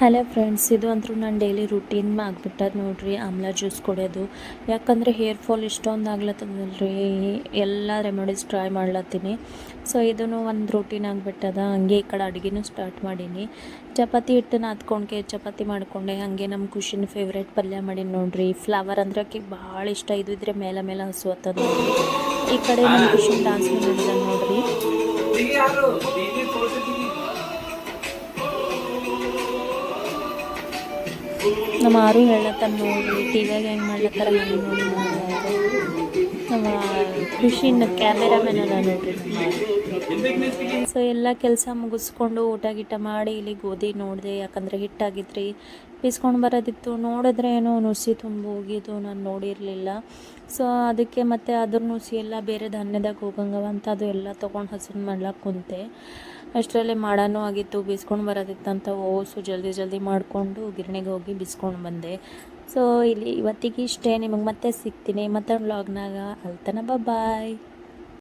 Hello friends, ಇದು ಅಂತೂ ನನ್ನ ಡೈಲಿ ರುಟೀನ್ ಆಗಿಬಿಟ್ಟದ ನೋಡ್ರಿ. ಆಮ್ಲ ಜ್ಯೂಸ್ ಕುಡಿಯೋದು. ಯಾಕಂದರೆ ಹೇರ್ ಫಾಲ್ ಇಷ್ಟೊಂದು ಆಗ್ಲತ್ತದಲ್ರಿ, ಎಲ್ಲ ರೆಮಿಡೀಸ್ ಟ್ರೈ ಮಾಡ್ಲತ್ತೀನಿ. ಸೊ ಇದೂ ಒಂದು ರೂಟೀನ್ ಆಗಿಬಿಟ್ಟದ. ಹಂಗೆ ಈ ಕಡೆ ಅಡುಗೆನೂ ಸ್ಟಾರ್ಟ್ ಮಾಡೀನಿ. ಚಪಾತಿ ಹಿಟ್ಟು ನಾದ್ಕೊಂಡೆ ಚಪಾತಿ ಮಾಡಿಕೊಂಡೆ. ಹಾಗೆ ನಮ್ಮ ಖುಷಿನ ಫೇವ್ರೇಟ್ ಪಲ್ಯ ಮಾಡೀನಿ ನೋಡ್ರಿ. ಫ್ಲವರ್ ಅಂದ್ರೆ ಆಕೆಗೆ ಭಾಳ ಇಷ್ಟ. ಇದು ಇದ್ರೆ ಮೇಲೆ ಮೇಲೆ ಹಸುವತ್ತದ ನೋಡ್ರಿ. ಈ ಕಡೆ ನಮ್ಮ ಖುಷಿನ ಡಾನ್ಸ್ ಮಾಡಿದ ನೋಡ್ರಿ. ನಮ್ಮ ಆರು ಹೇಳತ್ತಾನ ನೋಡ್ರಿ, ಟಿವಿಯಾಗ ಹೆಂಗೆ ಮಾಡ್ಲತ್ತಾರ ಹಂಗೆ ನೋಡಿ ಮಾಡ್ಲಾರ. ನಮ್ಮ ಖುಷಿನ ಕ್ಯಾಮೆರಾಮ್ಯಾನ್ ಅದ ನೋಡ್ರಿ. ಸೊ ಎಲ್ಲ ಕೆಲಸ ಮುಗಿಸ್ಕೊಂಡು ಊಟ ಗೀಟ ಮಾಡಿ ಇಲ್ಲಿ ಗೋಧಿ ನೋಡಿದೆ. ಯಾಕಂದರೆ ಹಿಟ್ಟಾಗಿದ್ರಿ, ಬೀಸ್ಕೊಂಡು ಬರೋದಿತ್ತು. ನೋಡಿದ್ರೆ ಏನೋ ನುಸಿ ತುಂಬ ಹೋಗಿದ್ದು, ನಾನು ನೋಡಿರಲಿಲ್ಲ. ಸೊ ಅದಕ್ಕೆ ಮತ್ತೆ ಅದ್ರ ನುಸಿ ಎಲ್ಲ ಬೇರೆ ಧಾನ್ಯದಾಗ ಹೋಗಂಗವ ಅಂತ ಅದು ಎಲ್ಲ ತೊಗೊಂಡು ಹಸನ್ ಮಾಡ್ಲಾಕ ಕುಂತೆ. ಅಷ್ಟರಲ್ಲೇ ಮಾಡಾನೂ ಆಗಿತ್ತು, ಬೀಸ್ಕೊಂಡು ಬರೋದಿತ್ತಂತ ಓಸು ಜಲ್ದಿ ಮಾಡಿಕೊಂಡು ಗಿರಣಿಗೆ ಹೋಗಿ ಬೀಸ್ಕೊಂಡು ಬಂದೆ. ಸೊ ಇಲ್ಲಿ ಇವತ್ತಿಗೆ ಇಷ್ಟೇ. ನಿಮಗೆ ಮತ್ತೆ ಸಿಗ್ತೀನಿ ಮತ್ತೆ ವ್ಲಾಗ್ನಾಗ. ಅಲ್ತನ ಬಾಯ್.